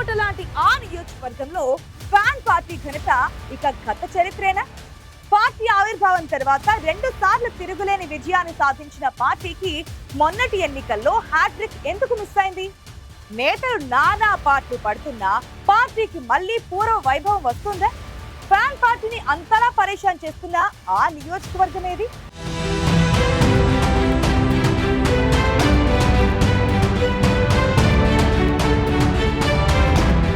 కంచుకోట లాంటి ఆ నియోజకవర్గంలో ఫ్యాన్ పార్టీ ఘనత ఇక గత చరిత్రేనా? పార్టీ ఆవిర్భావం తర్వాత 2 సార్లు తిరుగులేని విజయాన్ని సాధించిన పార్టీకి మొన్నటి ఎన్నికల్లో హ్యాట్రిక్ ఎందుకు మిస్ అయింది? నేతలు నానా పార్టీ పడుతున్నా పార్టీకి మళ్ళీ పూర్వ వైభవం వస్తుందా? ఫ్యాన్ పార్టీని అంతలా పరేషాన్ చేస్తున్న ఆ నియోజకవర్గం ఏది?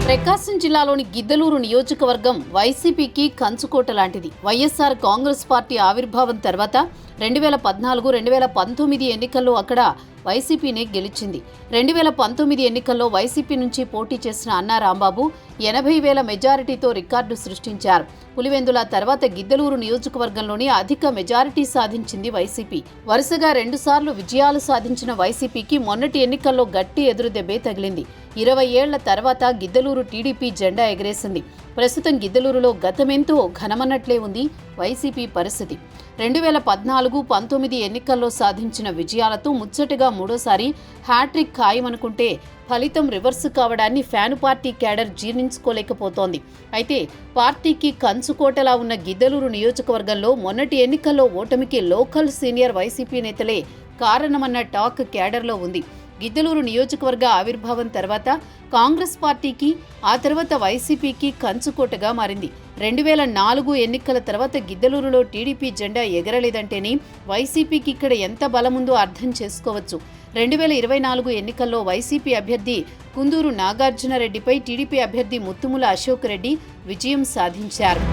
ప్రకాశం జిల్లాలోని గిద్దలూరు నియోజకవర్గం వైసీపీకి కంచుకోట లాంటిది. వైఎస్ఆర్ కాంగ్రెస్ పార్టీ ఆవిర్భావం తర్వాత 2014, 2019 ఎన్నికల్లో అక్కడ వైసీపీనే గెలిచింది. 2019 ఎన్నికల్లో వైసీపీ నుంచి పోటీ చేసిన అన్నా రాంబాబు 80,000 మెజారిటీతో రికార్డు సృష్టించారు. పులివెందుల తర్వాత గిద్దలూరు నియోజకవర్గంలోని అధిక మెజారిటీ సాధించింది వైసీపీ. వరుసగా 2 సార్లు విజయాలు సాధించిన వైసీపీకి మొన్నటి ఎన్నికల్లో గట్టి ఎదురుదెబ్బే తగిలింది. 20 ఏళ్ల తర్వాత గిద్దలూరు టీడీపీ జెండా ఎగరేసింది. ప్రస్తుతం గిద్దలూరులో గతమెంతో ఘనమన్నట్లే ఉంది వైసీపీ పరిస్థితి. 2014, 19 ఎన్నికల్లో సాధించిన విజయాలతో ముచ్చటగా మూడోసారి హ్యాట్రిక్ ఖాయమనుకుంటే ఫలితం రివర్స్ కావడాన్ని ఫ్యాన్ పార్టీ క్యాడర్ జీర్ణించుకోలేకపోతోంది. అయితే పార్టీకి కంచుకోటలా ఉన్న గిద్దలూరు నియోజకవర్గంలో మొన్నటి ఎన్నికల్లో ఓటమికి లోకల్ సీనియర్ వైసీపీ నేతలే కారణమన్న టాక్ క్యాడర్లో ఉంది. గిద్దలూరు నియోజకవర్గ ఆవిర్భావం తర్వాత కాంగ్రెస్ పార్టీకి, ఆ తర్వాత వైసీపీకి కంచుకోటగా మారింది. 2004 ఎన్నికల తర్వాత గిద్దలూరులో టీడీపీ జెండా ఎగరలేదంటేనే వైసీపీకి ఇక్కడ ఎంత బలముందో అర్థం చేసుకోవచ్చు. 2024 ఎన్నికల్లో వైసీపీ అభ్యర్థి కుందూరు నాగార్జునరెడ్డిపై టీడీపీ అభ్యర్థి ముత్తుముల అశోక్ రెడ్డి విజయం సాధించారు.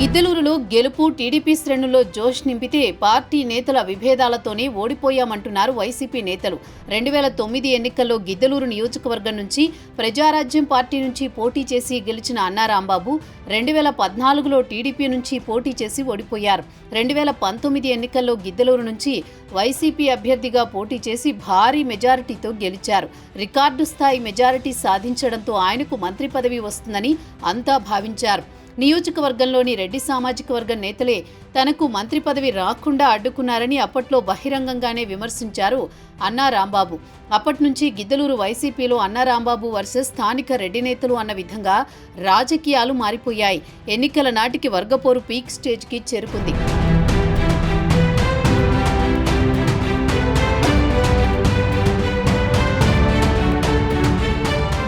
గిద్దలూరులో గెలుపు టీడీపీ శ్రేణుల్లో జోష్ నింపితే పార్టీ నేతల విభేదాలతోనే ఓడిపోయామంటున్నారు వైసీపీ నేతలు. 2009 ఎన్నికల్లో గిద్దలూరు నియోజకవర్గం నుంచి ప్రజారాజ్యం పార్టీ నుంచి పోటీ చేసి గెలిచిన అన్నా రాంబాబు 2014లో టీడీపీ నుంచి పోటీ చేసి ఓడిపోయారు. 2019 ఎన్నికల్లో గిద్దలూరు నుంచి వైసీపీ అభ్యర్థిగా పోటీ చేసి భారీ మెజారిటీతో గెలిచారు. రికార్డు స్థాయి మెజారిటీ సాధించడంతో ఆయనకు మంత్రి పదవి వస్తుందని అంతా భావించారు. నియోజకవర్గంలోని రెడ్డి సామాజిక వర్గం నేతలే తనకు మంత్రి పదవి రాకుండా అడ్డుకున్నారని అప్పట్లో బహిరంగంగానే విమర్శించారు అన్నా రాంబాబు. అప్పటి నుంచి గిద్దలూరు వైసీపీలో అన్నా రాంబాబు వర్సెస్ స్థానిక రెడ్డి నేతలు అన్న విధంగా రాజకీయాలు మారిపోయాయి. ఎన్నికల నాటికి వర్గపోరు పీక్ స్టేజ్కి చేరుకుంది.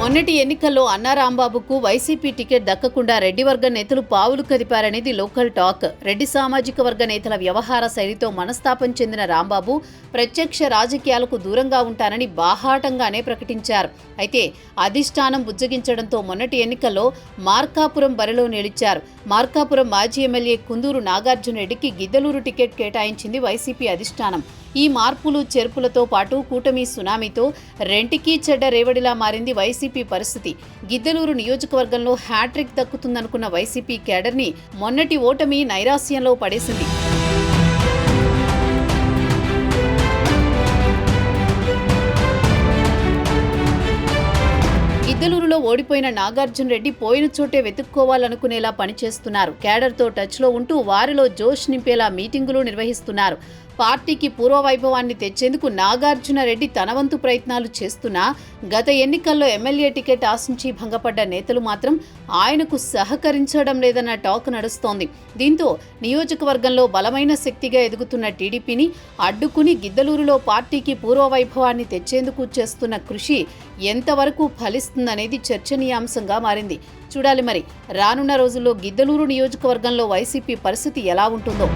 మొన్నటి ఎన్నికల్లో అన్నా రాంబాబుకు వైసీపీ టికెట్ దక్కకుండా రెడ్డి వర్గ నేతలు పావులు కదిపారనేది లోకల్ టాక్. రెడ్డి సామాజిక వర్గ నేతల వ్యవహార శైలితో మనస్తాపం చెందిన రాంబాబు ప్రత్యక్ష రాజకీయాలకు దూరంగా ఉంటారని బాహాటంగానే ప్రకటించారు. అయితే అధిష్టానం బుజ్జగించడంతో మొన్నటి ఎన్నికల్లో మార్కాపురం బరిలో నిలిచారు. మార్కాపురం మాజీ ఎమ్మెల్యే కుందూరు నాగార్జునరెడ్డికి గిద్దలూరు టికెట్ కేటాయించింది వైసీపీ అధిష్టానం. ఈ మార్పులు చేర్పులతో పాటు కూటమి సునామీతో రెంటికి చెడ్డ రేవడిలా మారింది వైసీపీ పరిస్థితి. గిద్దలూరు నియోజకవర్గంలో హ్యాట్రిక్ దక్కుతుందనుకున్న వైసీపీ కేడర్ని మొన్నటి ఓటమి నైరాస్యంలో పడేసింది. గిద్దలూరులో ఓడిపోయిన నాగార్జునరెడ్డి పోయిన చోటే వెతుక్కోవాలనుకునేలా పనిచేస్తున్నారు. క్యాడర్తో టచ్లో ఉంటూ వారిలో జోష్ నింపేలా మీటింగులు నిర్వహిస్తున్నారు. పార్టీకి పూర్వవైభవాన్ని తెచ్చేందుకు నాగార్జునరెడ్డి తన వంతు ప్రయత్నాలు చేస్తున్నా గత ఎన్నికల్లో ఎమ్మెల్యే టికెట్ ఆశించి భంగపడ్డ నేతలు మాత్రం ఆయనకు సహకరించడం లేదన్న టాక్ నడుస్తోంది. దీంతో నియోజకవర్గంలో బలమైన శక్తిగా ఎదుగుతున్న టీడీపీని అడ్డుకుని గిద్దలూరులో పార్టీకి పూర్వవైభవాన్ని తెచ్చేందుకు చేస్తున్న కృషి ఎంతవరకు ఫలిస్తుందనేది చర్చనీయాంశంగా మారింది. చూడాలి మరి రానున్న రోజుల్లో గిద్దలూరు నియోజకవర్గంలో వైసీపీ పరిస్థితి ఎలా ఉంటుందో.